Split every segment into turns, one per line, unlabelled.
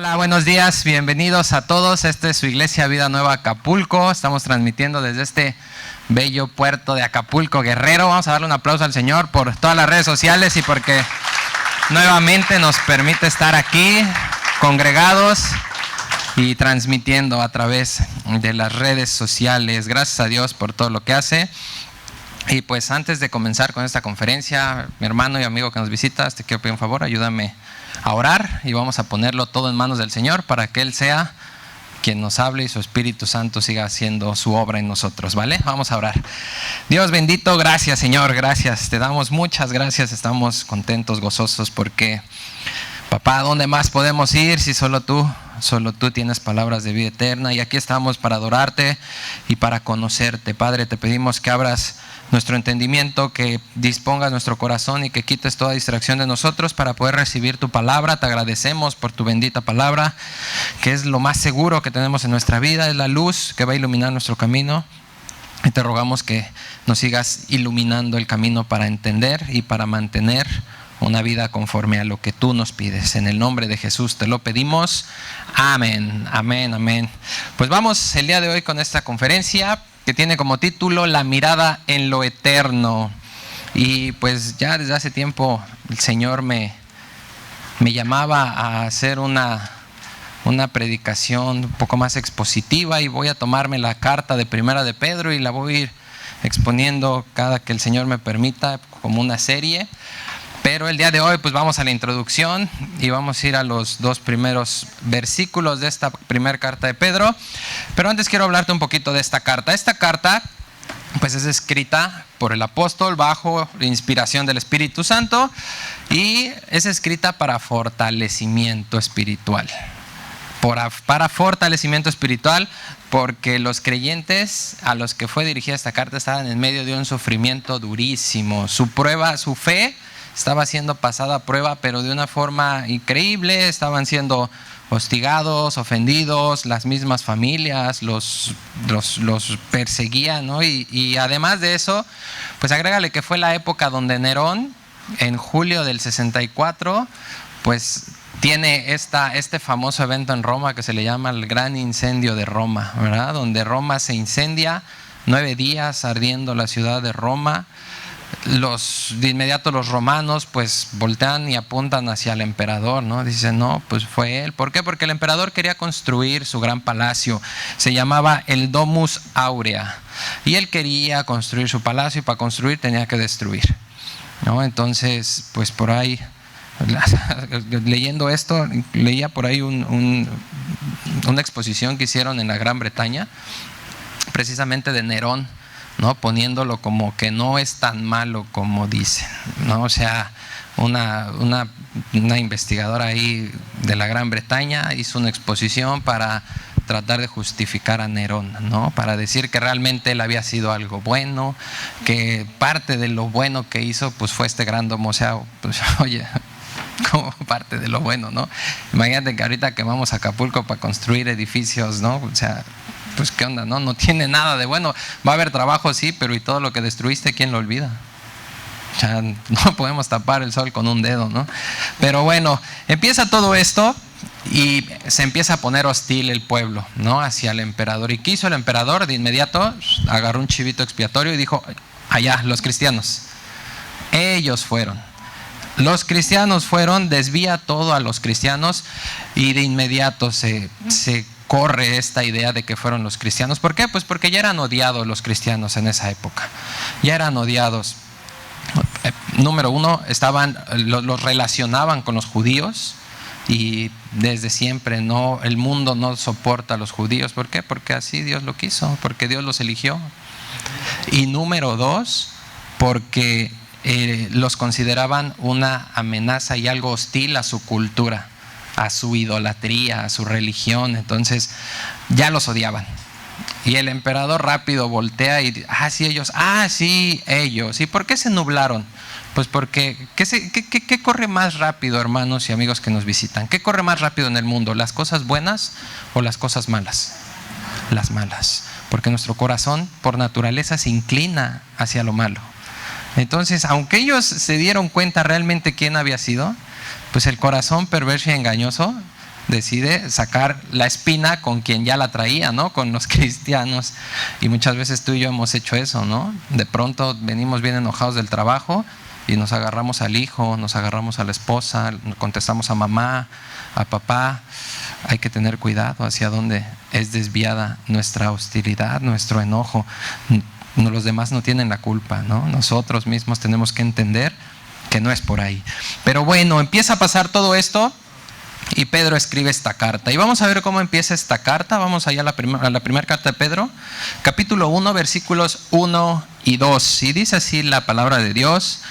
Hola, buenos días, bienvenidos a todos. Esta es su iglesia Vida Nueva Acapulco. Estamos transmitiendo desde este bello puerto de Acapulco, Guerrero. Vamos a darle un aplauso al Señor por todas las redes sociales y porque nuevamente nos permite estar aquí congregados y transmitiendo a través de las redes sociales. Gracias a Dios por todo lo que hace. Y pues antes de comenzar con esta conferencia, mi hermano y amigo que nos visitas, te quiero pedir un favor, ayúdame a orar y vamos a ponerlo todo en manos del Señor para que Él sea quien nos hable y su Espíritu Santo siga haciendo su obra en nosotros, ¿vale? Vamos a orar. Dios bendito, gracias Señor, gracias, te damos muchas gracias, estamos contentos, gozosos porque, papá, ¿dónde más podemos ir si solo tú tienes palabras de vida eterna? Y aquí estamos para adorarte y para conocerte. Padre, te pedimos que abras nuestro entendimiento, que dispongas nuestro corazón y que quites toda distracción de nosotros para poder recibir tu palabra. Te agradecemos por tu bendita palabra, que es lo más seguro que tenemos en nuestra vida, es la luz que va a iluminar nuestro camino. Y te rogamos que nos sigas iluminando el camino para entender y para mantener una vida conforme a lo que tú nos pides. En el nombre de Jesús te lo pedimos. Amén, amén, amén. Pues vamos el día de hoy con esta conferencia que tiene como título La mirada en lo eterno. Y pues ya desde hace tiempo el Señor me llamaba a hacer una predicación un poco más expositiva, y voy a tomarme la carta de Primera de Pedro y la voy a ir exponiendo cada que el Señor me permita como una serie. Pero el día de hoy pues vamos a la introducción y vamos a ir a los dos primeros versículos de esta primera carta de Pedro. Pero antes quiero hablarte un poquito de esta carta. Esta carta pues es escrita por el apóstol bajo la inspiración del Espíritu Santo y es escrita para fortalecimiento espiritual. Para fortalecimiento espiritual, porque los creyentes a los que fue dirigida esta carta estaban en medio de un sufrimiento durísimo. Su fe estaba siendo pasada a prueba, pero de una forma increíble. Estaban siendo hostigados, ofendidos, las mismas familias los perseguían, ¿no? Y además de eso, pues agrégale que fue la época donde Nerón, en julio del 64, pues tiene este famoso evento en Roma que se le llama el Gran Incendio de Roma, ¿verdad? Donde Roma se incendia, 9 días ardiendo la ciudad de Roma. De inmediato los romanos pues voltean y apuntan hacia el emperador, ¿no? Dicen, no, pues fue él. ¿Por qué? Porque el emperador quería construir su gran palacio, se llamaba el Domus Aurea, y él quería construir su palacio, y para construir tenía que destruir, ¿no? Entonces pues por ahí, leyendo esto, leía por ahí una exposición que hicieron en la Gran Bretaña, precisamente de Nerón, ¿no? Poniéndolo como que no es tan malo como dicen, ¿no? O sea, una investigadora ahí de la Gran Bretaña hizo una exposición para tratar de justificar a Nerón, ¿no? Para decir que realmente él había sido algo bueno, que parte de lo bueno que hizo pues fue este gran domo. O sea, pues oye, como parte de lo bueno, ¿no? Imagínate que ahorita quemamos Acapulco para construir edificios, ¿no? O sea, pues qué onda, ¿no? No tiene nada de bueno. Va a haber trabajo, sí, pero ¿y todo lo que destruiste, quién lo olvida? O sea, no podemos tapar el sol con un dedo, ¿no? Pero bueno, empieza todo esto y se empieza a poner hostil el pueblo, ¿no? Hacia el emperador. ¿Y qué hizo el emperador? De inmediato agarró un chivito expiatorio y dijo, allá, los cristianos. Ellos fueron. Los cristianos fueron, desvía todo a los cristianos, y de inmediato se corre esta idea de que fueron los cristianos. ¿Por qué? Pues porque ya eran odiados los cristianos en esa época. Ya eran odiados. Número uno, los relacionaban con los judíos, y desde siempre el mundo no soporta a los judíos. ¿Por qué? Porque así Dios lo quiso, porque Dios los eligió. Y número dos, porque los consideraban una amenaza y algo hostil a su cultura, a su idolatría, a su religión. Entonces ya los odiaban. Y el emperador rápido voltea y dice, sí, ellos. ¿Y por qué se nublaron? Pues porque, ¿qué corre más rápido, hermanos y amigos que nos visitan? ¿Qué corre más rápido en el mundo? ¿Las cosas buenas o las cosas malas? Las malas. Porque nuestro corazón por naturaleza se inclina hacia lo malo. Entonces, aunque ellos se dieron cuenta realmente quién había sido, pues el corazón perverso y engañoso decide sacar la espina con quien ya la traía, ¿no? Con los cristianos. Y muchas veces tú y yo hemos hecho eso, ¿no? De pronto venimos bien enojados del trabajo y nos agarramos al hijo, nos agarramos a la esposa, contestamos a mamá, a papá. Hay que tener cuidado hacia dónde es desviada nuestra hostilidad, nuestro enojo. Los demás no tienen la culpa, ¿no? Nosotros mismos tenemos que entender que no es por ahí. Pero bueno, empieza a pasar todo esto y Pedro escribe esta carta. Y vamos a ver cómo empieza esta carta. Vamos allá a la primera carta de Pedro, capítulo 1, versículos 1 y 2. Y dice así la palabra de Dios: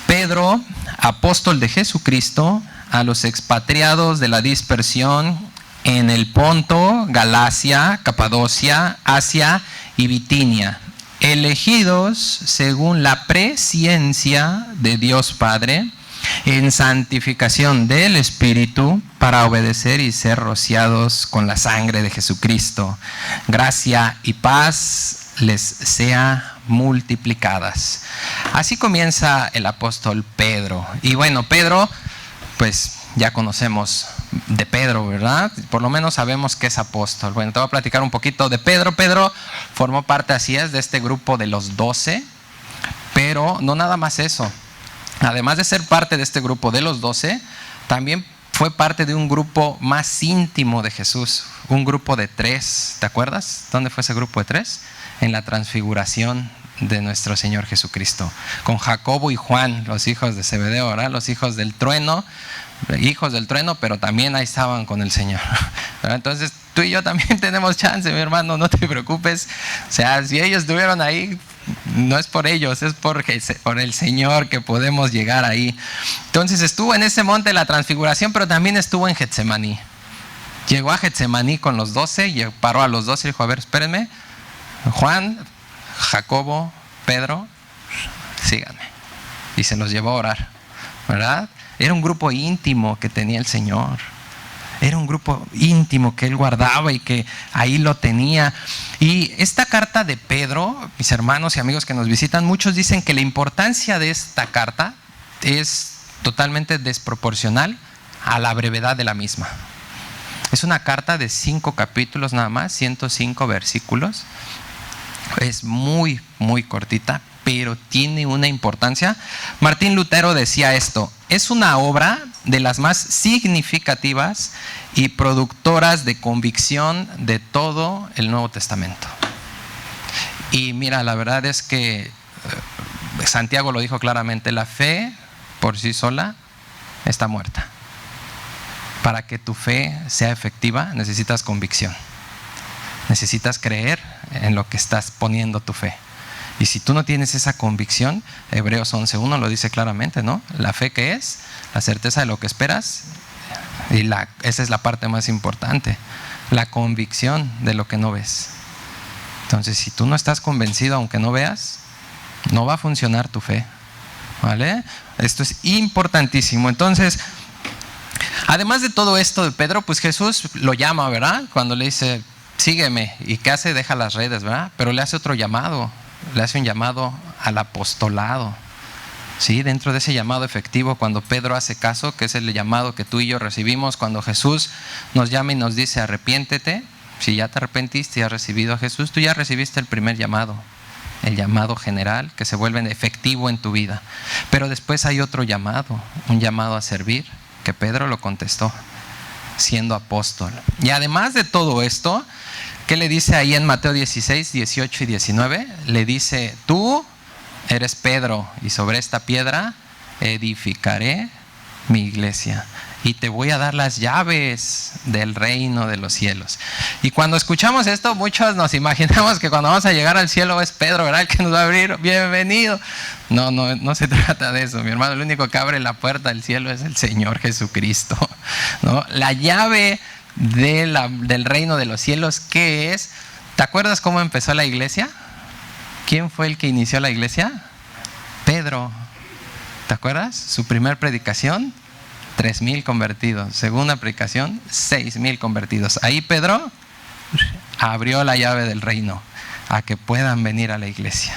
Pedro, apóstol de Jesucristo, a los expatriados de la dispersión en el Ponto, Galacia, Capadocia, Asia y Bitinia, elegidos según la presciencia de Dios Padre, en santificación del Espíritu, para obedecer y ser rociados con la sangre de Jesucristo. Gracia y paz les sea multiplicadas. Así comienza el apóstol Pedro. Y bueno, Pedro, pues ya conocemos de Pedro, ¿verdad? Por lo menos sabemos que es apóstol. Bueno, te voy a platicar un poquito de Pedro. Pedro formó parte, así es, de este grupo de los 12, pero no nada más eso. Además de ser parte de este grupo de los 12, también fue parte de un grupo más íntimo de Jesús, un grupo de 3. ¿Te acuerdas? ¿Dónde fue ese grupo de 3? En la transfiguración de nuestro Señor Jesucristo, con Jacobo y Juan, los hijos de Zebedeo, ¿verdad? Los hijos del trueno, pero también ahí estaban con el Señor, ¿verdad? Entonces tú y yo también tenemos chance, mi hermano, no te preocupes. O sea, si ellos estuvieron ahí, no es por ellos, es por el Señor que podemos llegar ahí. Entonces estuvo en ese monte de la transfiguración, pero también estuvo en Getsemaní. Llegó a Getsemaní con los 12 y paró a los 12 y dijo: a ver, espérenme, Juan, Jacobo, Pedro, síganme. Y se los llevó a orar, ¿verdad? Era un grupo íntimo que tenía el Señor. Era un grupo íntimo que Él guardaba y que ahí lo tenía. Y esta carta de Pedro, mis hermanos y amigos que nos visitan, muchos dicen que la importancia de esta carta es totalmente desproporcional a la brevedad de la misma. Es una carta de 5 capítulos nada más, 105 versículos. Es muy, muy cortita, pero tiene una importancia. Martín Lutero decía esto: es una obra de las más significativas y productoras de convicción de todo el Nuevo Testamento. Y mira, la verdad es que Santiago lo dijo claramente: la fe por sí sola está muerta. Para que tu fe sea efectiva, necesitas convicción. Necesitas creer en lo que estás poniendo tu fe. Y si tú no tienes esa convicción, Hebreos 11:1 lo dice claramente, ¿no? La fe, ¿qué es? La certeza de lo que esperas. Y esa es la parte más importante. La convicción de lo que no ves. Entonces, si tú no estás convencido, aunque no veas, no va a funcionar tu fe, ¿vale? Esto es importantísimo. Entonces, además de todo esto de Pedro, pues Jesús lo llama, ¿verdad? Cuando le dice: sígueme. ¿Y qué hace? Deja las redes, ¿verdad? Pero le hace otro llamado. Le hace un llamado al apostolado. Sí, dentro de ese llamado efectivo, cuando Pedro hace caso, que es el llamado que tú y yo recibimos, cuando Jesús nos llama y nos dice: arrepiéntete. Si ya te arrepentiste y has recibido a Jesús, tú ya recibiste el primer llamado, el llamado general que se vuelve efectivo en tu vida. Pero después hay otro llamado, un llamado a servir, que Pedro lo contestó siendo apóstol. Y además de todo esto, ¿qué le dice ahí en Mateo 16, 18 y 19? Le dice: tú eres Pedro, y sobre esta piedra edificaré mi iglesia, y te voy a dar las llaves del reino de los cielos. Y cuando escuchamos esto, muchos nos imaginamos que cuando vamos a llegar al cielo es Pedro, ¿verdad?, el que nos va a abrir. Bienvenido. No se trata de eso, mi hermano. El único que abre la puerta del cielo es el Señor Jesucristo, ¿no? La llave del reino de los cielos, ¿qué es? ¿Te acuerdas cómo empezó la iglesia? ¿Quién fue el que inició la iglesia? Pedro. ¿Te acuerdas? Su primer predicación, 3,000 convertidos. Segunda predicación, 6,000 convertidos. Ahí Pedro abrió la llave del reino a que puedan venir a la iglesia.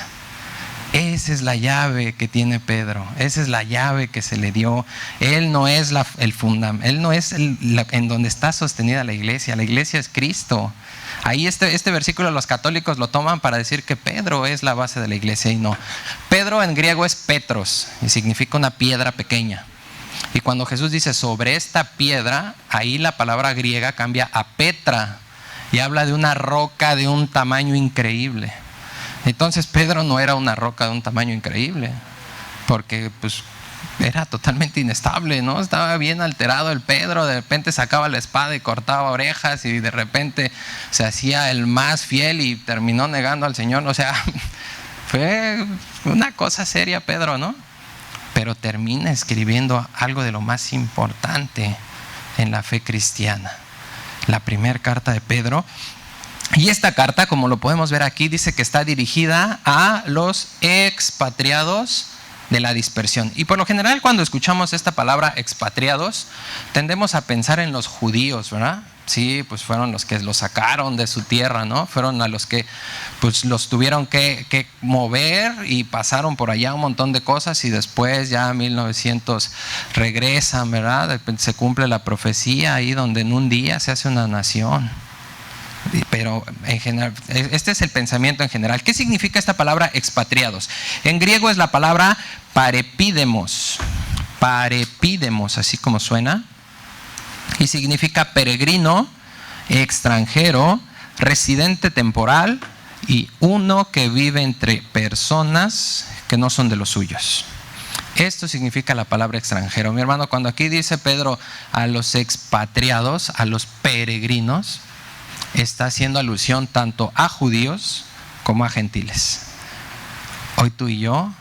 Esa es la llave que tiene Pedro, esa es la llave que se le dio. Él no es el fundamento, él no es en donde está sostenida la iglesia es Cristo. Ahí este versículo los católicos lo toman para decir que Pedro es la base de la iglesia, y no. Pedro en griego es Petros y significa una piedra pequeña. Y cuando Jesús dice sobre esta piedra, ahí la palabra griega cambia a Petra y habla de una roca de un tamaño increíble. Entonces Pedro no era una roca de un tamaño increíble, porque pues era totalmente inestable, ¿no? Estaba bien alterado el Pedro, de repente sacaba la espada y cortaba orejas, y de repente se hacía el más fiel y terminó negando al Señor. O sea, fue una cosa seria Pedro, ¿no? Pero termina escribiendo algo de lo más importante en la fe cristiana, la primera carta de Pedro. Y esta carta, como lo podemos ver aquí, dice que está dirigida a los expatriados de la dispersión. Y por lo general, cuando escuchamos esta palabra expatriados, tendemos a pensar en los judíos, ¿verdad? Sí, pues fueron los que los sacaron de su tierra, ¿no? Fueron a los que pues los tuvieron que mover, y pasaron por allá un montón de cosas, y después ya en 1900 regresan, ¿verdad? De repente se cumple la profecía ahí donde en un día se hace una nación. Pero en general, este es el pensamiento en general. ¿Qué significa esta palabra expatriados? En griego es la palabra parepídemos, así como suena, y significa peregrino, extranjero, residente temporal y uno que vive entre personas que no son de los suyos. Esto significa la palabra extranjero. Mi hermano, cuando aquí dice Pedro a los expatriados, a los peregrinos, está haciendo alusión tanto a judíos como a gentiles. Hoy tú y yo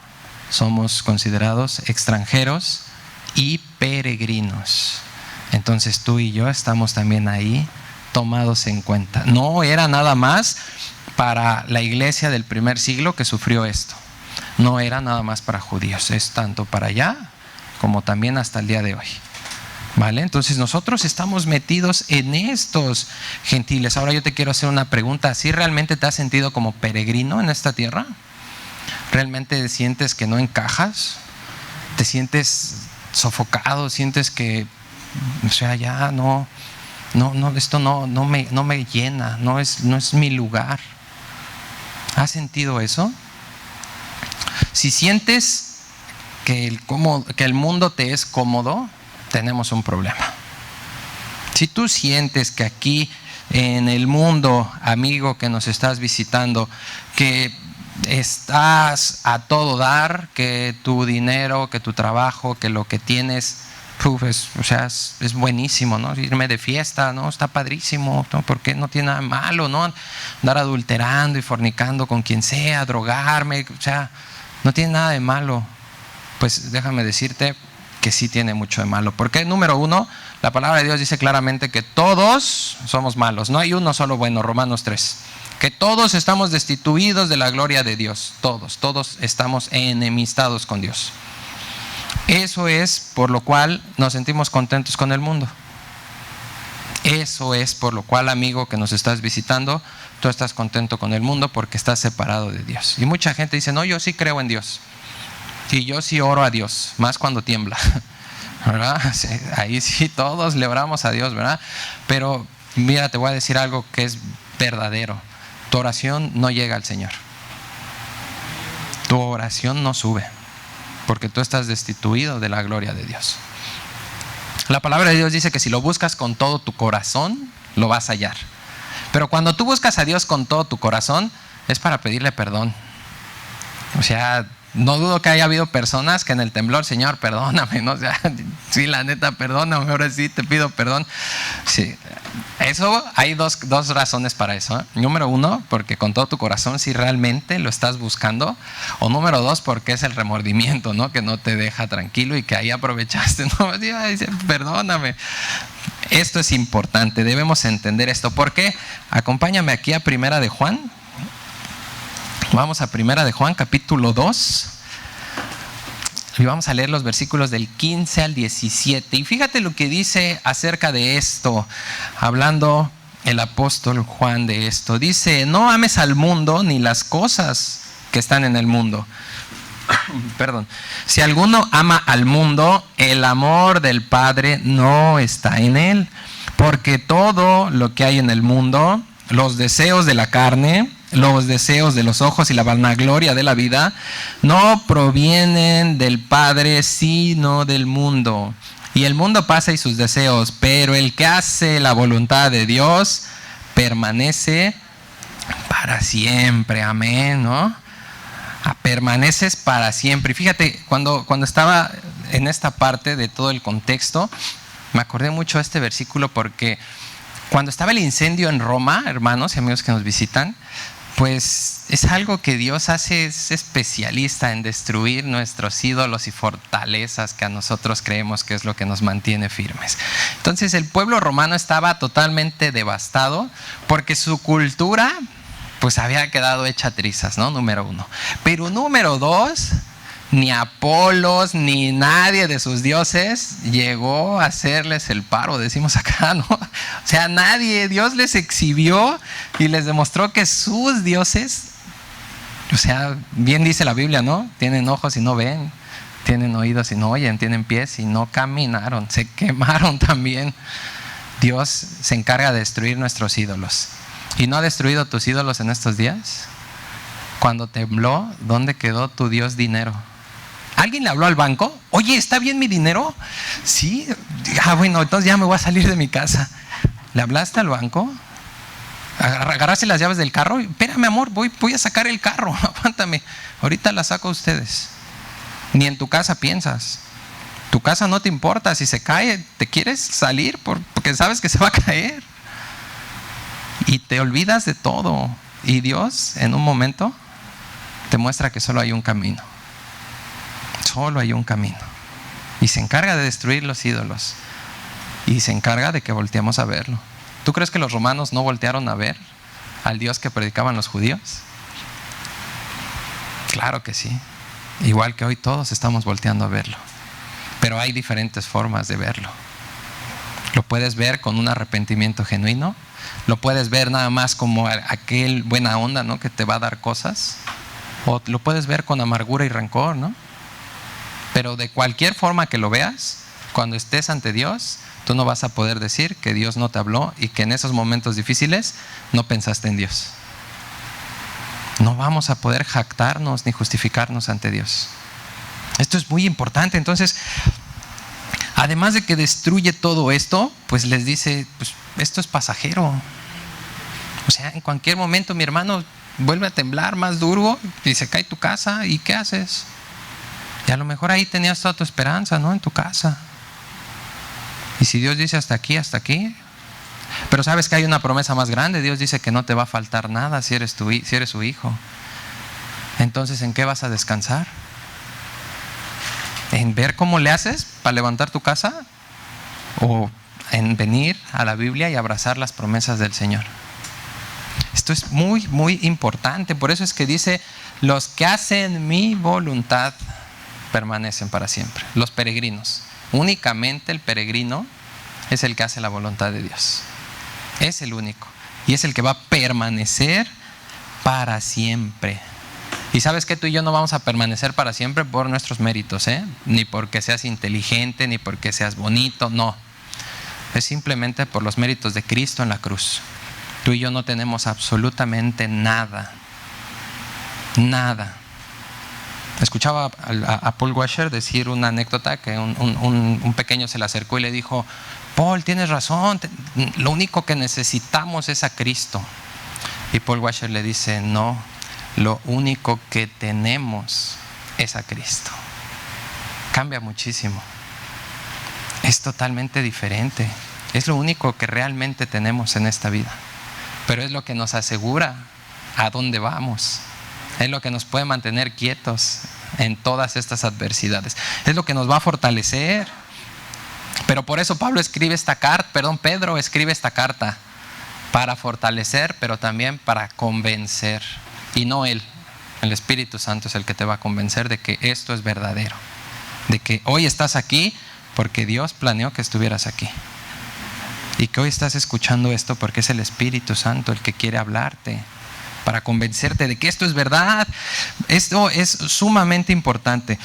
somos considerados extranjeros y peregrinos. Entonces tú y yo estamos también ahí tomados en cuenta. No era nada más para la iglesia del primer siglo que sufrió esto. No era nada más para judíos, es tanto para allá como también hasta el día de hoy. ¿Vale? Entonces nosotros estamos metidos en estos gentiles. Ahora yo te quiero hacer una pregunta. ¿Sí realmente te has sentido como peregrino en esta tierra? ¿Realmente sientes que no encajas? ¿Te sientes sofocado? ¿Sientes que, o sea, ya no, esto no me llena, no es mi lugar? ¿Has sentido eso? Si sientes que el mundo te es cómodo, tenemos un problema. Si tú sientes que aquí en el mundo, amigo que nos estás visitando, que estás a todo dar, que tu dinero, que tu trabajo, que lo que tienes, es buenísimo, ¿no? Irme de fiesta, ¿no? Está padrísimo, ¿no? Porque no tiene nada malo, ¿no? Andar adulterando y fornicando con quien sea, drogarme, o sea, no tiene nada de malo. Pues déjame decirte que sí tiene mucho de malo. Porque número uno, la palabra de Dios dice claramente que todos somos malos. No hay uno solo bueno, Romanos 3. Que todos estamos destituidos de la gloria de Dios. Todos estamos enemistados con Dios. Eso es por lo cual nos sentimos contentos con el mundo. Eso es por lo cual, amigo que nos estás visitando, tú estás contento con el mundo porque estás separado de Dios. Y mucha gente dice, no, yo sí creo en Dios. Y yo sí oro a Dios, más cuando tiembla, ¿verdad? Sí, ahí sí todos le oramos a Dios, ¿verdad? Pero mira, te voy a decir algo que es verdadero. Tu oración no llega al Señor. Tu oración no sube, porque tú estás destituido de la gloria de Dios. La palabra de Dios dice que si lo buscas con todo tu corazón, lo vas a hallar. Pero cuando tú buscas a Dios con todo tu corazón, es para pedirle perdón. O sea, no dudo que haya habido personas que en el temblor, Señor, perdóname, ¿no? O sea, sí, la neta, perdóname, ahora sí te pido perdón. Sí, eso, hay dos razones para eso, ¿eh? Número uno, porque con todo tu corazón, si realmente lo estás buscando. O número dos, porque es el remordimiento, ¿no? Que no te deja tranquilo y que ahí aprovechaste, ¿no? Dice, perdóname. Esto es importante, debemos entender esto. ¿Por qué? Acompáñame aquí a Primera de Juan. Vamos a Primera de Juan, capítulo 2, y vamos a leer los versículos del 15 al 17. Y fíjate lo que dice acerca de esto, hablando el apóstol Juan de esto. Dice, no ames al mundo ni las cosas que están en el mundo. Perdón. Si alguno ama al mundo, el amor del Padre no está en él. Porque todo lo que hay en el mundo, los deseos de la carne, los deseos de los ojos y la vanagloria de la vida, no provienen del Padre, sino del mundo. Y el mundo pasa y sus deseos, pero el que hace la voluntad de Dios permanece para siempre. Amén, ¿no? Permaneces para siempre. Y fíjate, cuando estaba en esta parte de todo el contexto, me acordé mucho de este versículo porque cuando estaba el incendio en Roma, hermanos y amigos que nos visitan, pues es algo que Dios hace, es especialista en destruir nuestros ídolos y fortalezas que a nosotros creemos que es lo que nos mantiene firmes. Entonces el pueblo romano estaba totalmente devastado porque su cultura pues había quedado hecha trizas, ¿no? Número uno. Pero número dos, ni Apolos ni nadie de sus dioses llegó a hacerles el paro, decimos acá, ¿no? O sea, nadie, Dios les exhibió y les demostró que sus dioses, o sea, bien dice la Biblia, ¿no? Tienen ojos y no ven, tienen oídos y no oyen, tienen pies y no caminaron, se quemaron también. Dios se encarga de destruir nuestros ídolos. ¿Y no ha destruido tus ídolos en estos días? Cuando tembló, ¿dónde quedó tu Dios dinero? ¿Alguien le habló al banco? Oye, ¿está bien mi dinero? Sí. Bueno, entonces ya me voy a salir de mi casa. ¿Le hablaste al banco? ¿Agarraste las llaves del carro? Espérame, amor, voy a sacar el carro. Aguántame. Ahorita la saco a ustedes. Ni en tu casa piensas. Tu casa no te importa. Si se cae, ¿te quieres salir? Porque sabes que se va a caer. Y te olvidas de todo. Y Dios, en un momento, te muestra que solo hay un camino. Solo hay un camino. Y se encarga de destruir los ídolos. Y se encarga de que volteemos a verlo. ¿Tú crees que los romanos no voltearon a ver al Dios que predicaban los judíos? Claro que sí. Igual que hoy todos estamos volteando a verlo. Pero hay diferentes formas de verlo. Lo puedes ver con un arrepentimiento genuino. Lo puedes ver nada más como aquel buena onda, ¿no? Que te va a dar cosas. O lo puedes ver con amargura y rencor, ¿no? Pero de cualquier forma que lo veas, cuando estés ante Dios, tú no vas a poder decir que Dios no te habló y que en esos momentos difíciles no pensaste en Dios. No vamos a poder jactarnos ni justificarnos ante Dios. Esto es muy importante. Entonces, además de que destruye todo esto, pues les dice, pues esto es pasajero. O sea, en cualquier momento, mi hermano, vuelve a temblar más duro y se cae tu casa. ¿Y qué haces? Y a lo mejor ahí tenías toda tu esperanza, ¿no? En tu casa. Y si Dios dice hasta aquí, hasta aquí. Pero sabes que hay una promesa más grande. Dios dice que no te va a faltar nada si eres su hijo. Entonces, ¿en qué vas a descansar? ¿En ver cómo le haces para levantar tu casa? ¿O en venir a la Biblia y abrazar las promesas del Señor? Esto es muy, muy importante. Por eso es que dice, los que hacen mi voluntad permanecen para siempre. Los peregrinos. Únicamente el peregrino es el que hace la voluntad de Dios. Es el único. Y es el que va a permanecer para siempre. Y sabes que tú y yo no vamos a permanecer para siempre por nuestros méritos, ni porque seas inteligente, ni porque seas bonito, no. Es simplemente por los méritos de Cristo en la cruz. Tú y yo no tenemos absolutamente nada. Nada. Escuchaba a Paul Washer decir una anécdota que un pequeño se le acercó y le dijo, Paul, tienes razón, lo único que necesitamos es a Cristo. Y Paul Washer le dice, no, lo único que tenemos es a Cristo. Cambia muchísimo. Es totalmente diferente. Es lo único que realmente tenemos en esta vida. Pero es lo que nos asegura a dónde vamos. Es lo que nos puede mantener quietos en todas estas adversidades. Es lo que nos va a fortalecer. Pero por eso Pedro escribe esta carta para fortalecer, pero también para convencer. Y no él, el Espíritu Santo es el que te va a convencer de que esto es verdadero. De que hoy estás aquí porque Dios planeó que estuvieras aquí. Y que hoy estás escuchando esto porque es el Espíritu Santo el que quiere hablarte para convencerte de que esto es verdad. Esto es sumamente importante.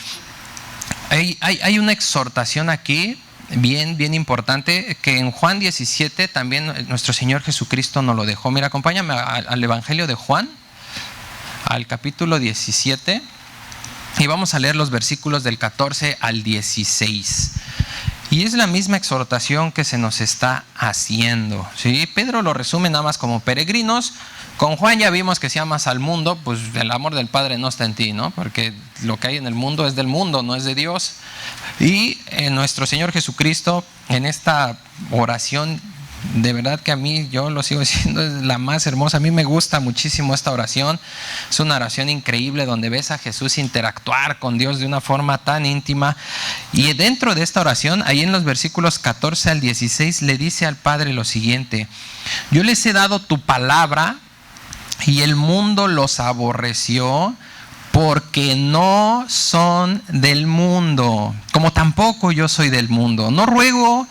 Hay una exhortación aquí bien importante que en Juan 17 también nuestro Señor Jesucristo nos lo dejó. Mira, acompáñame al Evangelio de Juan, al capítulo 17, y vamos a leer los versículos del 14 al 16. Y es la misma exhortación que se nos está haciendo, ¿sí? Pedro lo resume nada más como peregrinos. Con Juan ya vimos que si amas al mundo, pues el amor del Padre no está en ti, ¿no? Porque lo que hay en el mundo es del mundo, no es de Dios. Y nuestro Señor Jesucristo, en esta oración, de verdad que a mí, yo lo sigo diciendo, es la más hermosa. A mí me gusta muchísimo esta oración. Es una oración increíble donde ves a Jesús interactuar con Dios de una forma tan íntima. Y dentro de esta oración, ahí en los versículos 14 al 16, le dice al Padre lo siguiente: yo les he dado tu palabra y el mundo los aborreció porque no son del mundo, como tampoco yo soy del mundo. No ruego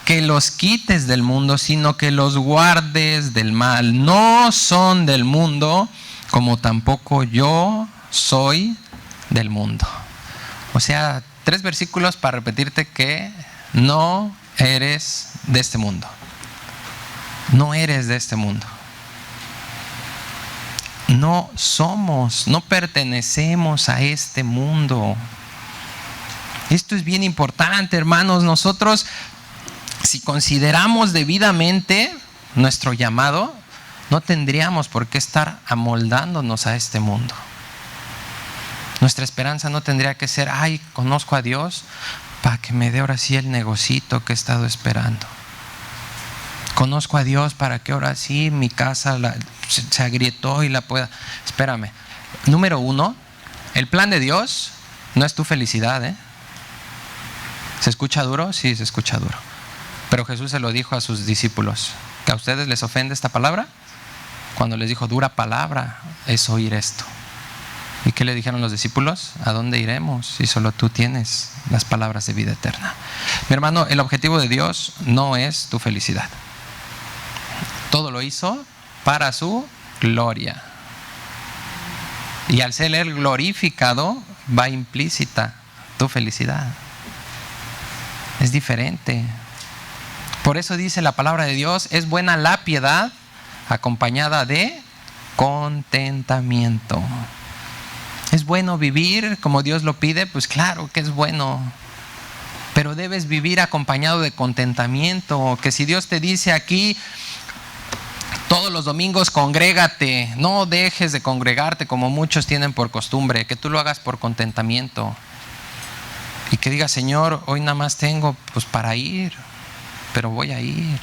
que los quites del mundo, sino que los guardes del mal. No son del mundo, como tampoco yo soy del mundo. O sea, 3 versículos para repetirte que no eres de este mundo. No eres de este mundo. No somos, no pertenecemos a este mundo. Esto es bien importante, hermanos. Nosotros, si consideramos debidamente nuestro llamado, no tendríamos por qué estar amoldándonos a este mundo. Nuestra esperanza no tendría que ser: ay, conozco a Dios para que me dé ahora sí el negocito que he estado esperando. Conozco a Dios para que ahora sí mi casa se agrietó y la pueda. Espérame. Número 1, el plan de Dios no es tu felicidad, ¿eh? ¿Se escucha duro? Sí, se escucha duro. Pero Jesús se lo dijo a sus discípulos. ¿Que a ustedes les ofende esta palabra? Cuando les dijo: dura palabra es oír esto. ¿Y qué le dijeron los discípulos? ¿A dónde iremos si solo tú tienes las palabras de vida eterna? Mi hermano, el objetivo de Dios no es tu felicidad. Todo lo hizo para su gloria. Y al ser Él glorificado, va implícita tu felicidad. Es diferente. Por eso dice la palabra de Dios: es buena la piedad acompañada de contentamiento. ¿Es bueno vivir como Dios lo pide? Pues claro que es bueno. Pero debes vivir acompañado de contentamiento. Que si Dios te dice aquí: todos los domingos congrégate, no dejes de congregarte como muchos tienen por costumbre, que tú lo hagas por contentamiento. Y que digas: Señor, hoy nada más tengo pues para ir, pero voy a ir.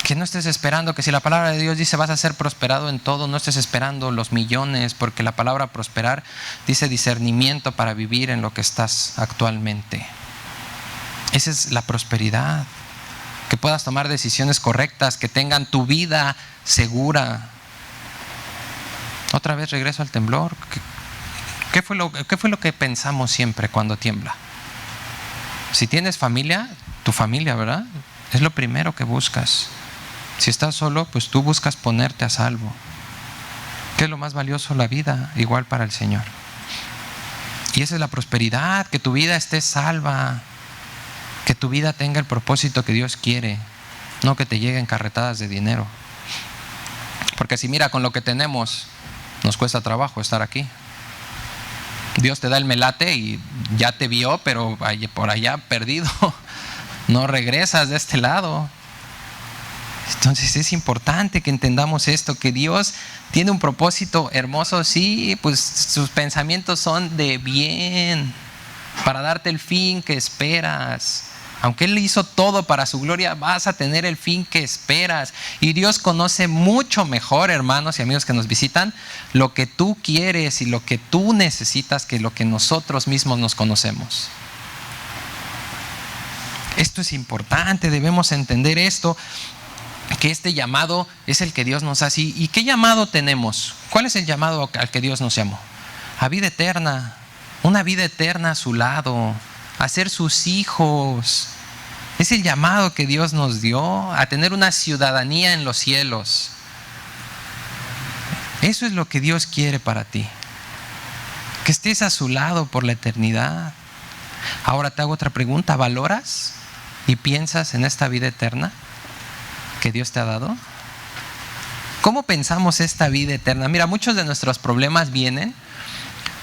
Que no estés esperando, que si la palabra de Dios dice vas a ser prosperado en todo, no estés esperando los millones, porque la palabra prosperar dice discernimiento para vivir en lo que estás actualmente. Esa es la prosperidad. Que puedas tomar decisiones correctas, que tengan tu vida segura. Otra vez regreso al temblor. ¿Qué fue lo que pensamos siempre cuando tiembla? Si tienes familia, tu familia, ¿verdad? Es lo primero que buscas. Si estás solo, pues tú buscas ponerte a salvo. ¿Qué es lo más valioso? La vida, igual para el Señor. Y esa es la prosperidad, que tu vida esté salva, que tu vida tenga el propósito que Dios quiere, no que te lleguen carretadas de dinero. Porque si mira, con lo que tenemos, nos cuesta trabajo estar aquí. Dios te da el melate y ya te vio, pero por allá perdido, no regresas de este lado. Entonces es importante que entendamos esto, que Dios tiene un propósito hermoso. Sí, pues sus pensamientos son de bien, para darte el fin que esperas. Aunque Él hizo todo para su gloria, vas a tener el fin que esperas. Y Dios conoce mucho mejor, hermanos y amigos que nos visitan, lo que tú quieres y lo que tú necesitas que lo que nosotros mismos nos conocemos. Esto es importante, debemos entender esto, que este llamado es el que Dios nos hace. ¿Y qué llamado tenemos? ¿Cuál es el llamado al que Dios nos llamó? A vida eterna, una vida eterna a su lado, a ser sus hijos. Es el llamado que Dios nos dio, a tener una ciudadanía en los cielos. Eso es lo que Dios quiere para ti. Que estés a su lado por la eternidad. Ahora te hago otra pregunta. ¿Valoras y piensas en esta vida eterna que Dios te ha dado? ¿Cómo pensamos esta vida eterna? Mira, muchos de nuestros problemas vienen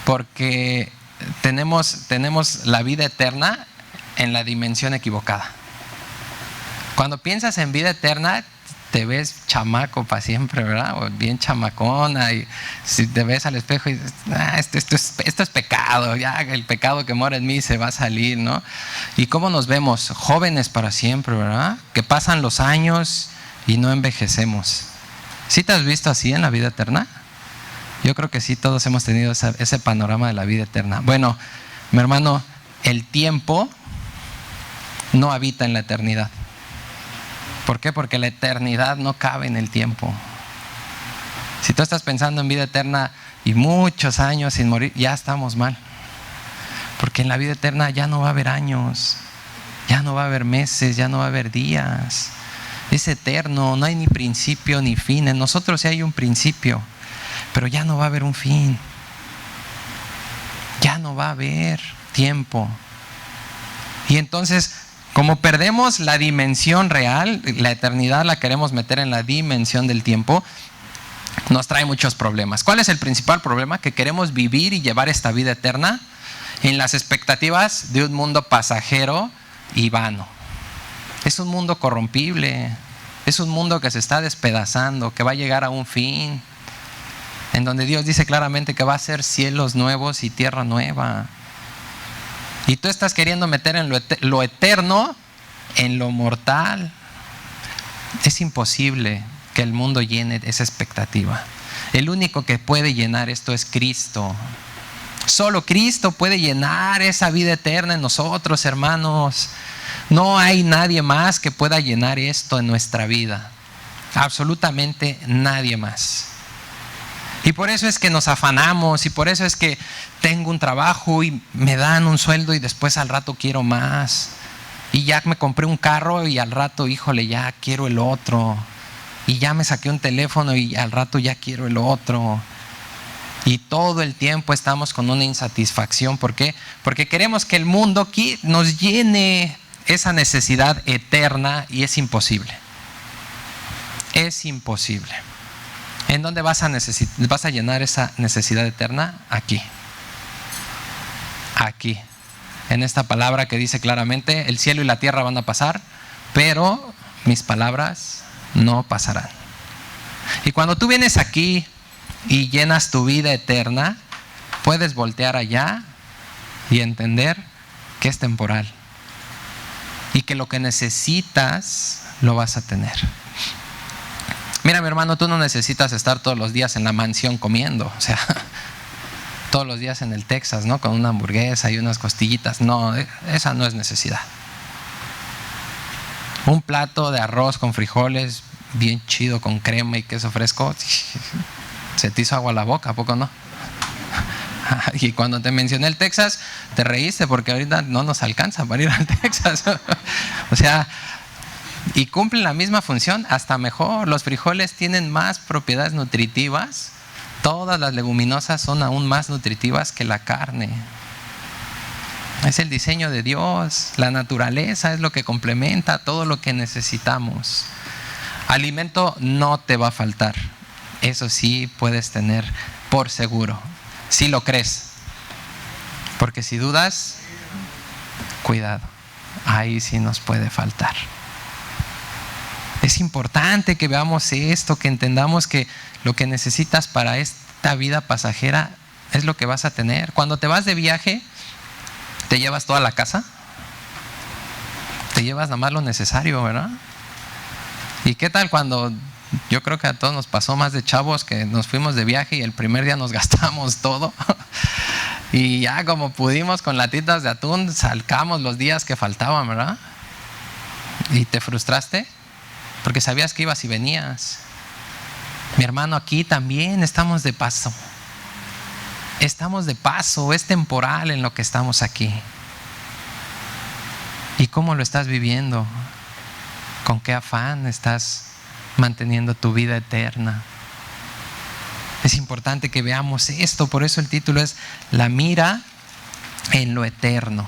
porque tenemos la vida eterna en la dimensión equivocada. Cuando piensas en vida eterna, te ves chamaco para siempre, ¿verdad? O bien chamacona, y si te ves al espejo y dices, esto es pecado, ya el pecado que mora en mí se va a salir, ¿no? ¿Y cómo nos vemos? Jóvenes para siempre, ¿verdad? Que pasan los años y no envejecemos. ¿Sí te has visto así en la vida eterna? Yo creo que sí, todos hemos tenido ese panorama de la vida eterna. Bueno, mi hermano, el tiempo no habita en la eternidad. ¿Por qué? Porque la eternidad no cabe en el tiempo. Si tú estás pensando en vida eterna y muchos años sin morir, ya estamos mal. Porque en la vida eterna ya no va a haber años, ya no va a haber meses, ya no va a haber días. Es eterno, no hay ni principio ni fin. En nosotros sí hay un principio, pero ya no va a haber un fin. Ya no va a haber tiempo. Y entonces, como perdemos la dimensión real, la eternidad la queremos meter en la dimensión del tiempo, nos trae muchos problemas. ¿Cuál es el principal problema? Que queremos vivir y llevar esta vida eterna en las expectativas de un mundo pasajero y vano. Es un mundo corrompible, es un mundo que se está despedazando, que va a llegar a un fin, en donde Dios dice claramente que va a ser cielos nuevos y tierra nueva. Y tú estás queriendo meter en lo eterno en lo mortal. Es imposible que el mundo llene esa expectativa. El único que puede llenar esto es Cristo. Solo Cristo puede llenar esa vida eterna en nosotros, hermanos. No hay nadie más que pueda llenar esto en nuestra vida. Absolutamente nadie más. Y por eso es que nos afanamos, y por eso es que tengo un trabajo y me dan un sueldo y después al rato quiero más. Y ya me compré un carro y al rato, híjole, ya quiero el otro. Y ya me saqué un teléfono y al rato ya quiero el otro. Y todo el tiempo estamos con una insatisfacción. ¿Por qué? Porque queremos que el mundo nos llene esa necesidad eterna y es imposible. Es imposible. ¿En dónde vas a llenar esa necesidad eterna? Aquí. Aquí. En esta palabra que dice claramente, el cielo y la tierra van a pasar, pero mis palabras no pasarán. Y cuando tú vienes aquí y llenas tu vida eterna, puedes voltear allá y entender que es temporal. Y que lo que necesitas lo vas a tener. Mira, mi hermano, tú no necesitas estar todos los días en la mansión comiendo, o sea, todos los días en el Texas, ¿no? Con una hamburguesa y unas costillitas. No, esa no es necesidad. Un plato de arroz con frijoles, bien chido, con crema y queso fresco, se te hizo agua la boca, ¿a poco no? Y cuando te mencioné el Texas, te reíste porque ahorita no nos alcanza para ir al Texas. O sea, y cumplen la misma función, hasta mejor. Los frijoles tienen más propiedades nutritivas. Todas las leguminosas son aún más nutritivas que la carne. Es el diseño de Dios. La naturaleza es lo que complementa todo lo que necesitamos. Alimento no te va a faltar. Eso sí puedes tener por seguro, si lo crees. Porque si dudas, cuidado, ahí sí nos puede faltar. Es importante que veamos esto, que entendamos que lo que necesitas para esta vida pasajera es lo que vas a tener. Cuando te vas de viaje, ¿te llevas toda la casa? Te llevas nada más lo necesario, ¿verdad? ¿Y qué tal cuando, yo creo que a todos nos pasó más de chavos, que nos fuimos de viaje y el primer día nos gastamos todo? Y ya como pudimos con latitas de atún, sacamos los días que faltaban, ¿verdad? ¿Y te frustraste? Porque sabías que ibas y venías. Mi hermano, aquí también estamos de paso. Estamos de paso, es temporal en lo que estamos aquí. ¿Y cómo lo estás viviendo? ¿Con qué afán estás manteniendo tu vida eterna? Es importante que veamos esto, por eso el título es La mira en lo eterno.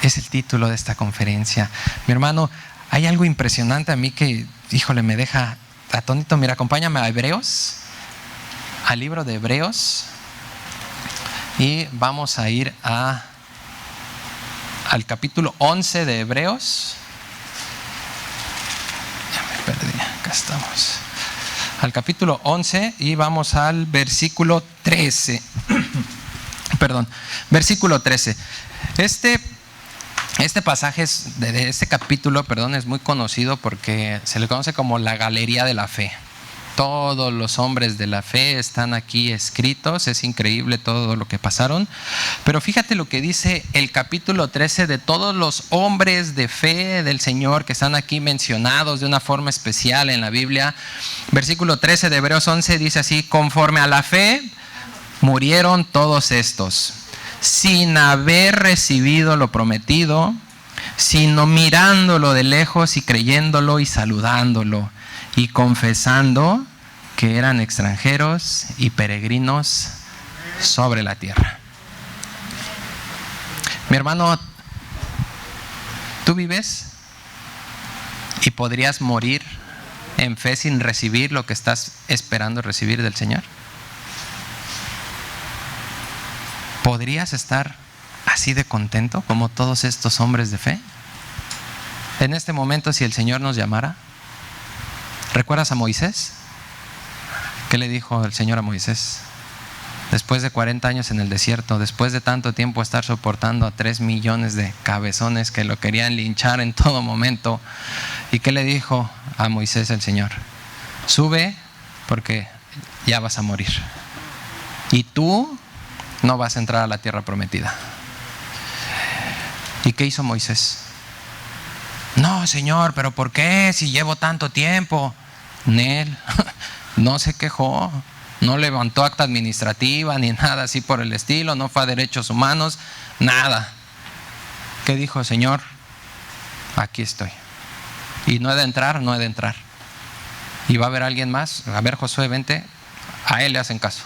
Es el título de esta conferencia. Mi hermano, hay algo impresionante a mí que, híjole, me deja atónito. Mira, acompáñame a Hebreos, al libro de Hebreos, y vamos a ir al capítulo 11 de Hebreos. Ya me perdí, acá estamos. Al capítulo 11 y vamos al versículo 13. Perdón, versículo 13. Este pasaje de este capítulo, es muy conocido porque se le conoce como la galería de la fe. Todos los hombres de la fe están aquí escritos. Es increíble todo lo que pasaron. Pero fíjate lo que dice el capítulo 13 de todos los hombres de fe del Señor que están aquí mencionados de una forma especial en la Biblia. Versículo 13 de Hebreos 11 dice así: conforme a la fe murieron todos estos, sin haber recibido lo prometido, sino mirándolo de lejos y creyéndolo y saludándolo y confesando que eran extranjeros y peregrinos sobre la tierra. Mi hermano, ¿tú vives y podrías morir en fe sin recibir lo que estás esperando recibir del Señor? ¿Podrías estar así de contento como todos estos hombres de fe? En este momento, si el Señor nos llamara, ¿recuerdas a Moisés? ¿Qué le dijo el Señor a Moisés? Después de 40 años en el desierto, después de tanto tiempo estar soportando a 3 millones de cabezones que lo querían linchar en todo momento. ¿Y qué le dijo a Moisés el Señor? Sube porque ya vas a morir. Y tú no vas a entrar a la tierra prometida. ¿Y qué hizo Moisés? No, Señor, pero ¿por qué? Si llevo tanto tiempo. Él no se quejó, no levantó acta administrativa ni nada así por el estilo, no fue a derechos humanos, nada. ¿Qué dijo? Señor, aquí estoy. Y no he de entrar, no he de entrar. Y va a haber alguien más. A ver, Josué, vente. A él le hacen caso.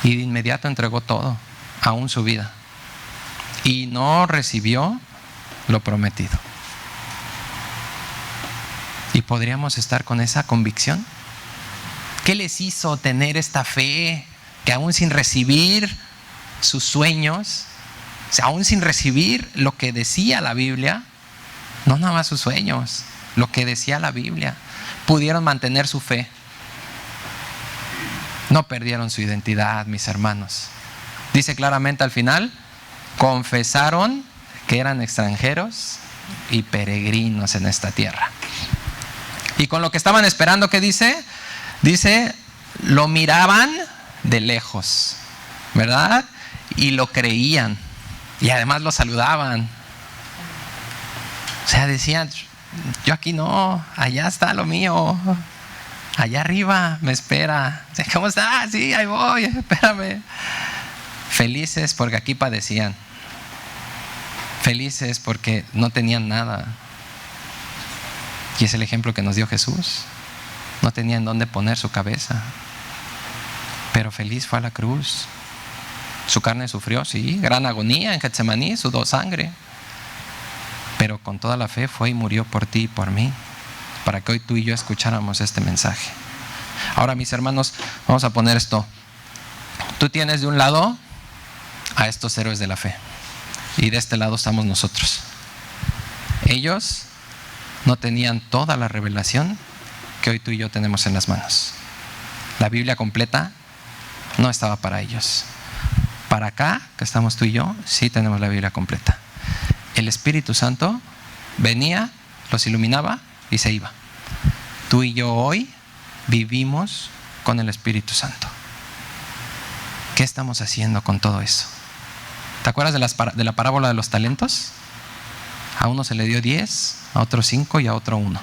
Y de inmediato entregó todo, aún su vida. Y no recibió lo prometido. ¿Y podríamos estar con esa convicción? ¿Qué les hizo tener esta fe que aún sin recibir sus sueños, o sea, aún sin recibir lo que decía la Biblia, no nada más sus sueños, lo que decía la Biblia, pudieron mantener su fe? No perdieron su identidad, mis hermanos. Dice claramente al final, confesaron que eran extranjeros y peregrinos en esta tierra. Y con lo que estaban esperando, ¿qué dice? Dice, lo miraban de lejos, ¿verdad? Y lo creían. Y además lo saludaban. O sea, decían, yo aquí no, allá está lo mío. Allá arriba me espera. ¿Cómo está? Sí, ahí voy, espérame. Felices porque aquí padecían. Felices porque no tenían nada. Y es el ejemplo que nos dio Jesús. No tenían dónde poner su cabeza. Pero feliz fue a la cruz. Su carne sufrió, sí, gran agonía en Getsemaní, sudó sangre. Pero con toda la fe fue y murió por ti y por mí, para que hoy tú y yo escucháramos este mensaje. Ahora, mis hermanos, vamos a poner esto. Tú tienes de un lado a estos héroes de la fe, y de este lado estamos nosotros. Ellos no tenían toda la revelación que hoy tú y yo tenemos en las manos. La Biblia completa no estaba para ellos. Para acá, que estamos tú y yo, sí tenemos la Biblia completa. El Espíritu Santo venía, los iluminaba y se iba. Tú y yo hoy vivimos con el Espíritu Santo. ¿Qué estamos haciendo con todo eso? ¿Te acuerdas de la parábola de los talentos? A uno se le dio 10, a otro 5 y a otro 1.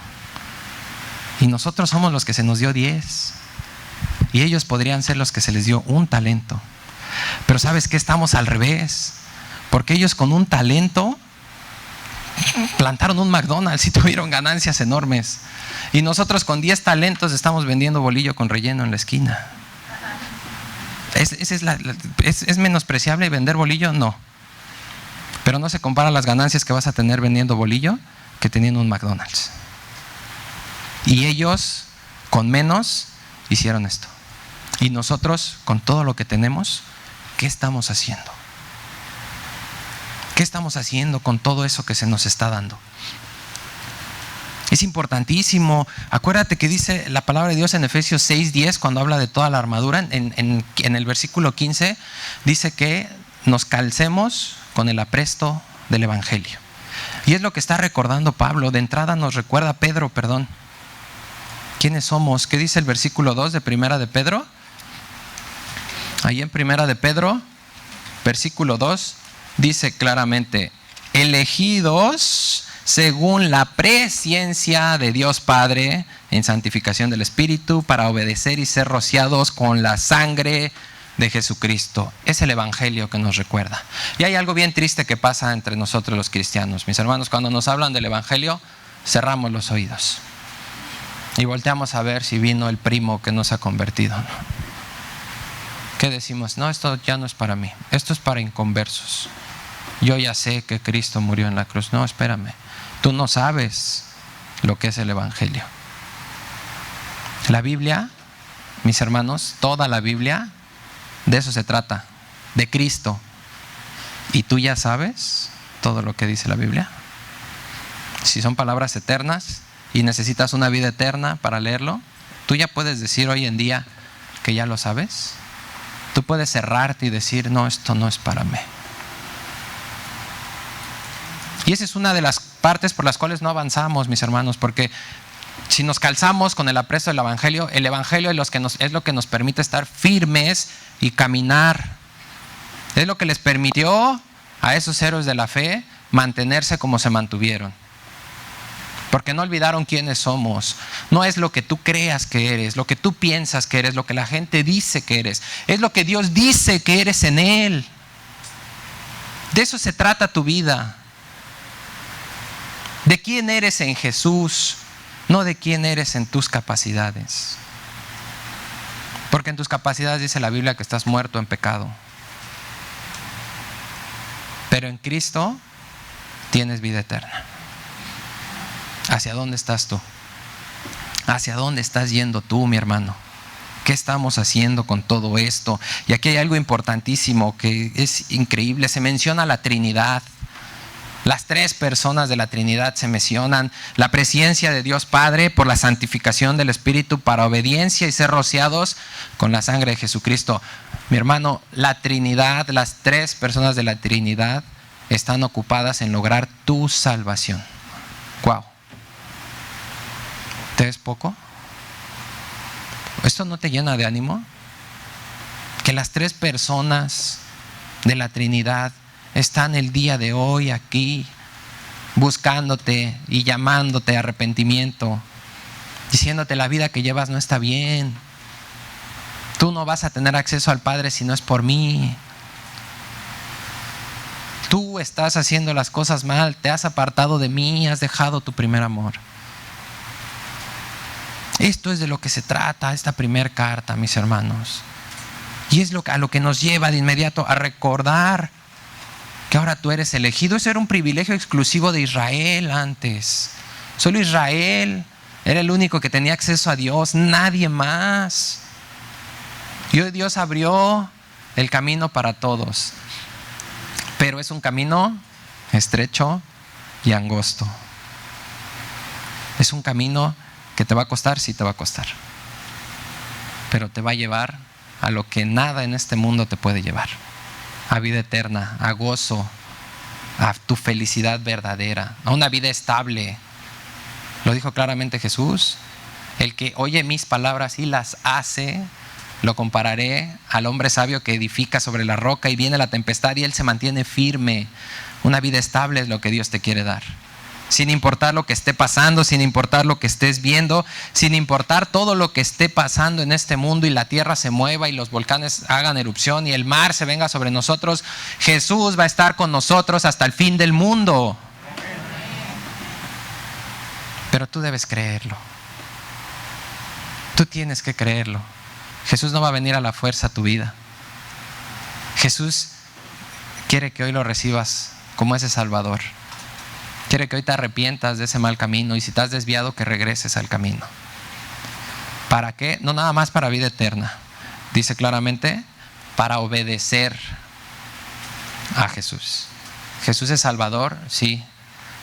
Y nosotros somos los que se nos dio 10. Y ellos podrían ser los que se les dio un talento. Pero ¿sabes qué? Estamos al revés. Porque ellos con un talento plantaron un McDonald's y tuvieron ganancias enormes. Y nosotros con 10 talentos estamos vendiendo bolillo con relleno en la esquina. ¿Es menospreciable vender bolillo? No. Pero no se compara las ganancias que vas a tener vendiendo bolillo que teniendo un McDonald's. Y ellos con menos hicieron esto. Y nosotros con todo lo que tenemos, ¿qué estamos haciendo? ¿Qué estamos haciendo con todo eso que se nos está dando? Es importantísimo. Acuérdate que dice la palabra de Dios en Efesios 6:10, cuando habla de toda la armadura, en el versículo 15, dice que nos calcemos con el apresto del Evangelio. Y es lo que está recordando Pablo. De entrada nos recuerda Pedro, ¿quiénes somos? ¿Qué dice el versículo 2 de Primera de Pedro? Ahí en Primera de Pedro, versículo 2, dice claramente: elegidos según la presciencia de Dios Padre en santificación del Espíritu, para obedecer y ser rociados con la sangre de Jesucristo. Es el Evangelio que nos recuerda. Y hay algo bien triste que pasa entre nosotros los cristianos. Mis hermanos, cuando nos hablan del Evangelio, cerramos los oídos y volteamos a ver si vino el primo que nos ha convertido, ¿no? ¿Qué decimos? No, esto ya no es para mí, esto es para inconversos. Yo ya sé que Cristo murió en la cruz. No, espérame, tú no sabes lo que es el Evangelio. La Biblia, mis hermanos, toda la Biblia, de eso se trata, de Cristo. ¿Y tú ya sabes todo lo que dice la Biblia? Si son palabras eternas y necesitas una vida eterna para leerlo, ¿tú ya puedes decir hoy en día que ya lo sabes? Tú puedes cerrarte y decir: no, esto no es para mí. Y esa es una de las partes por las cuales no avanzamos, mis hermanos, porque si nos calzamos con el apresto del Evangelio, el Evangelio es lo que nos permite estar firmes y caminar. Es lo que les permitió a esos héroes de la fe mantenerse como se mantuvieron. Porque no olvidaron quiénes somos. No es lo que tú creas que eres, lo que tú piensas que eres, lo que la gente dice que eres. Es lo que Dios dice que eres en Él. De eso se trata tu vida. De quién eres en Jesús, no de quién eres en tus capacidades. Porque en tus capacidades dice la Biblia que estás muerto en pecado. Pero en Cristo tienes vida eterna. ¿Hacia dónde estás tú? ¿Hacia dónde estás yendo tú, mi hermano? ¿Qué estamos haciendo con todo esto? Y aquí hay algo importantísimo que es increíble. Se menciona la Trinidad. Las 3 personas de la Trinidad se mencionan. La presencia de Dios Padre por la santificación del Espíritu para obediencia y ser rociados con la sangre de Jesucristo. Mi hermano, la Trinidad, las 3 personas de la Trinidad están ocupadas en lograr tu salvación. ¡Wow! ¿Te es poco? ¿Esto no te llena de ánimo? Que las 3 personas de la Trinidad están el día de hoy aquí buscándote y llamándote a arrepentimiento, diciéndote: la vida que llevas no está bien, tú no vas a tener acceso al Padre si no es por mí, tú estás haciendo las cosas mal, te has apartado de mí, has dejado tu primer amor. Esto es de lo que se trata esta primera carta, mis hermanos. Y es a lo que nos lleva de inmediato a recordar que ahora tú eres elegido. Eso era un privilegio exclusivo de Israel antes. Solo Israel era el único que tenía acceso a Dios, nadie más. Y hoy Dios abrió el camino para todos. Pero es un camino estrecho y angosto. Es un camino que te va a costar, sí te va a costar. Pero te va a llevar a lo que nada en este mundo te puede llevar. A vida eterna, a gozo, a tu felicidad verdadera, a una vida estable. Lo dijo claramente Jesús: el que oye mis palabras y las hace, lo compararé al hombre sabio que edifica sobre la roca y viene la tempestad y él se mantiene firme. Una vida estable es lo que Dios te quiere dar. Sin importar lo que esté pasando, sin importar lo que estés viendo, sin importar todo lo que esté pasando en este mundo y la tierra se mueva y los volcanes hagan erupción y el mar se venga sobre nosotros, Jesús va a estar con nosotros hasta el fin del mundo. Pero tú debes creerlo. Tú tienes que creerlo. Jesús no va a venir a la fuerza a tu vida. Jesús quiere que hoy lo recibas como ese Salvador. Quiere que hoy te arrepientas de ese mal camino, y si te has desviado, que regreses al camino. ¿Para qué? No nada más para vida eterna. Dice claramente, para obedecer a Jesús. Jesús es Salvador, sí,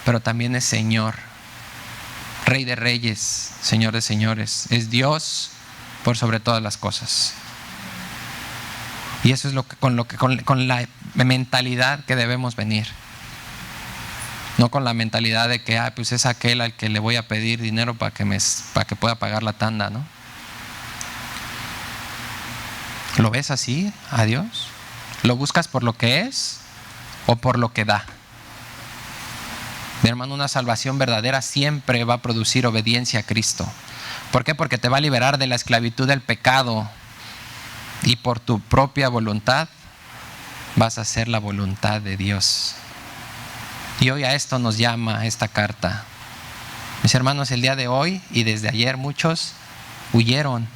pero también es Señor, Rey de reyes, Señor de señores. Es Dios por sobre todas las cosas. Y eso es con la mentalidad que debemos venir. No con la mentalidad de que pues es aquel al que le voy a pedir dinero para que pueda pagar la tanda, ¿no? ¿Lo ves así a Dios? ¿Lo buscas por lo que es o por lo que da? Mi hermano, una salvación verdadera siempre va a producir obediencia a Cristo. ¿Por qué? Porque te va a liberar de la esclavitud del pecado, y por tu propia voluntad vas a hacer la voluntad de Dios. Y hoy a esto nos llama esta carta. Mis hermanos, el día de hoy y desde ayer muchos huyeron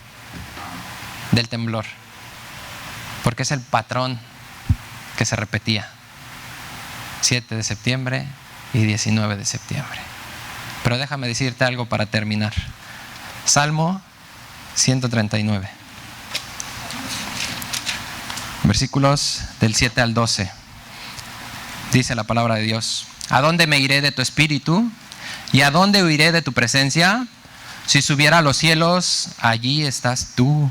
del temblor, porque es el patrón que se repetía. 7 de septiembre y 19 de septiembre. Pero déjame decirte algo para terminar. Salmo 139. Versículos del 7 al 12. Dice la palabra de Dios: ¿A dónde me iré de tu espíritu? ¿Y a dónde huiré de tu presencia? Si subiera a los cielos, allí estás tú.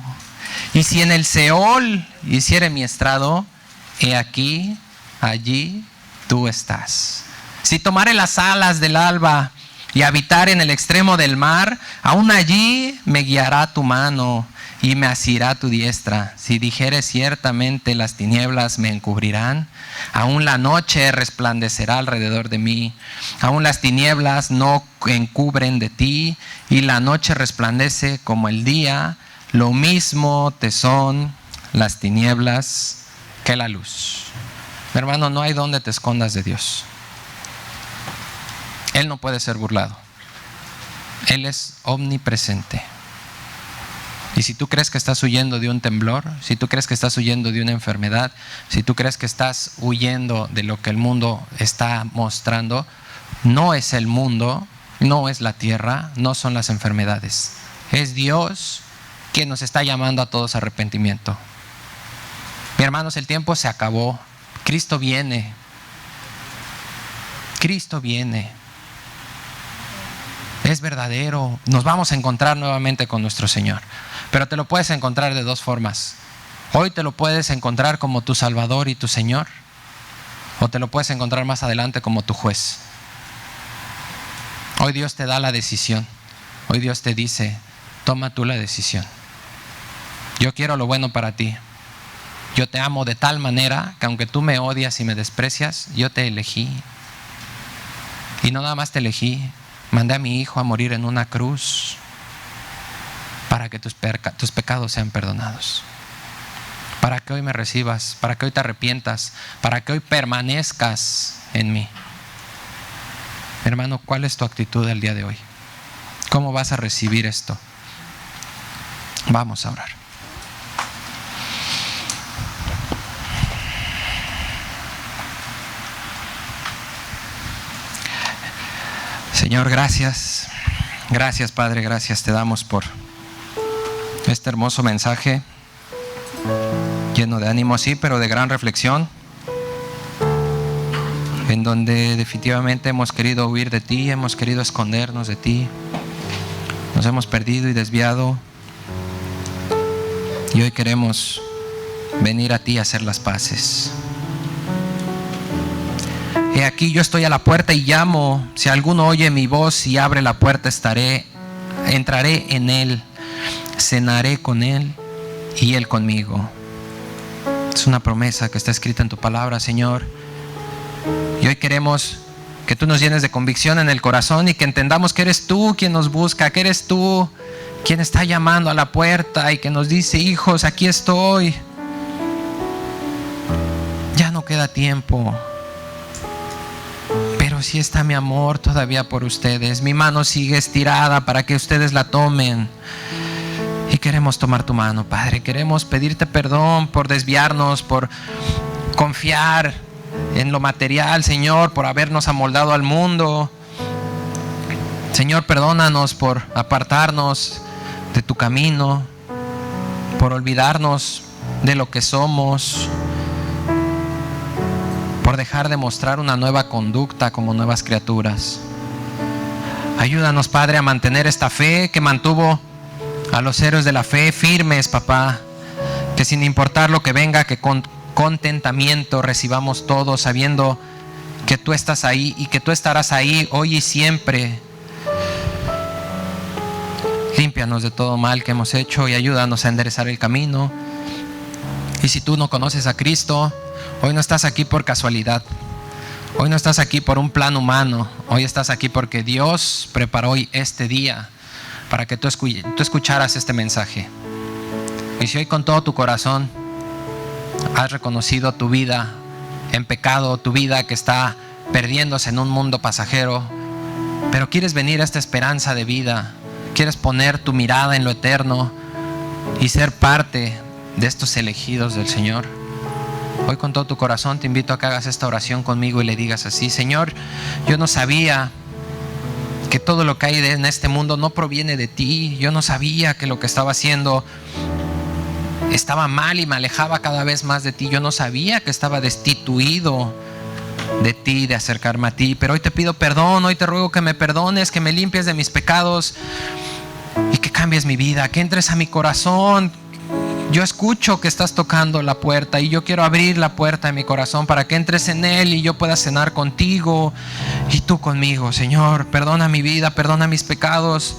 Y si en el Seol hiciere mi estrado, he aquí, allí tú estás. Si tomare las alas del alba y habitar en el extremo del mar, aún allí me guiará tu mano y me asirá tu diestra. Si dijere ciertamente las tinieblas me encubrirán, aún la noche resplandecerá alrededor de mí. Aún las tinieblas no encubren de ti, y la noche resplandece como el día. Lo mismo te son las tinieblas que la luz. Mi hermano, no hay donde te escondas de Dios. Él no puede ser burlado. Él es omnipresente. Y si tú crees que estás huyendo de un temblor, si tú crees que estás huyendo de una enfermedad, si tú crees que estás huyendo de lo que el mundo está mostrando, no es el mundo, no es la tierra, no son las enfermedades. Es Dios quien nos está llamando a todos a arrepentimiento. Mis hermanos, el tiempo se acabó. Cristo viene. Cristo viene. Es verdadero. Nos vamos a encontrar nuevamente con nuestro Señor. Pero te lo puedes encontrar de dos formas. Hoy te lo puedes encontrar como tu Salvador y tu Señor, o te lo puedes encontrar más adelante como tu juez. Hoy Dios te da la decisión. Hoy Dios te dice: toma tú la decisión. Yo quiero lo bueno para ti. Yo te amo de tal manera que aunque tú me odias y me desprecias, yo te elegí. Y no nada más te elegí, mandé a mi Hijo a morir en una cruz para que tus pecados sean perdonados, para que hoy me recibas, para que hoy te arrepientas, para que hoy permanezcas en mí. Hermano, ¿cuál es tu actitud el día de hoy? ¿Cómo vas a recibir esto? Vamos a orar. Señor, gracias. Gracias, Padre, gracias te damos por este hermoso mensaje, lleno de ánimo, sí, pero de gran reflexión, en donde definitivamente hemos querido huir de ti, hemos querido escondernos de ti, nos hemos perdido y desviado, y hoy queremos venir a ti a hacer las paces. He aquí, yo estoy a la puerta y llamo. Si alguno oye mi voz y abre la puerta, entraré en él, cenaré con él y él conmigo. Es una promesa que está escrita en tu palabra, Señor. Y hoy queremos que tú nos llenes de convicción en el corazón y que entendamos que eres tú quien nos busca, que eres tú quien está llamando a la puerta y que nos dice: hijos, aquí estoy. Ya no queda tiempo, pero pero sí está mi amor todavía por ustedes. Mi mano sigue estirada para que ustedes la tomen. Y queremos tomar tu mano, Padre. Queremos pedirte perdón por desviarnos, por confiar en lo material, Señor, por habernos amoldado al mundo. Señor, perdónanos por apartarnos de tu camino, por olvidarnos de lo que somos, por dejar de mostrar una nueva conducta como nuevas criaturas. Ayúdanos, Padre, a mantener esta fe que mantuvo a los héroes de la fe firmes, papá. Que sin importar lo que venga, que con contentamiento recibamos todo, sabiendo que tú estás ahí y que tú estarás ahí hoy y siempre. Límpianos de todo mal que hemos hecho y ayúdanos a enderezar el camino. Y si tú no conoces a Cristo, hoy no estás aquí por casualidad. Hoy no estás aquí por un plan humano. Hoy estás aquí porque Dios preparó hoy este día para que tú escucharas este mensaje. Y si hoy con todo tu corazón has reconocido tu vida en pecado, tu vida que está perdiéndose en un mundo pasajero, pero quieres venir a esta esperanza de vida, quieres poner tu mirada en lo eterno y ser parte de estos elegidos del Señor, hoy con todo tu corazón te invito a que hagas esta oración conmigo y le digas así: Señor, yo no sabía que todo lo que hay en este mundo no proviene de ti. Yo no sabía que lo que estaba haciendo estaba mal y me alejaba cada vez más de ti. Yo no sabía que estaba destituido de ti, de acercarme a ti. Pero hoy te pido perdón, hoy te ruego que me perdones, que me limpies de mis pecados y que cambies mi vida, que entres a mi corazón. Yo escucho que estás tocando la puerta y yo quiero abrir la puerta de mi corazón para que entres en él y yo pueda cenar contigo y tú conmigo. Señor, perdona mi vida, perdona mis pecados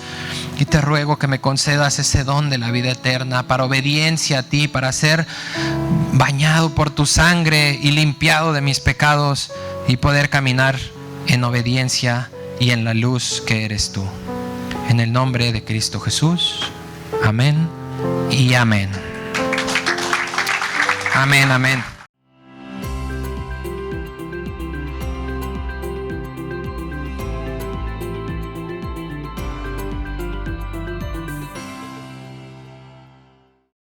y te ruego que me concedas ese don de la vida eterna para obediencia a ti, para ser bañado por tu sangre y limpiado de mis pecados y poder caminar en obediencia y en la luz que eres tú. En el nombre de Cristo Jesús. Amén y amén. Amén, amén.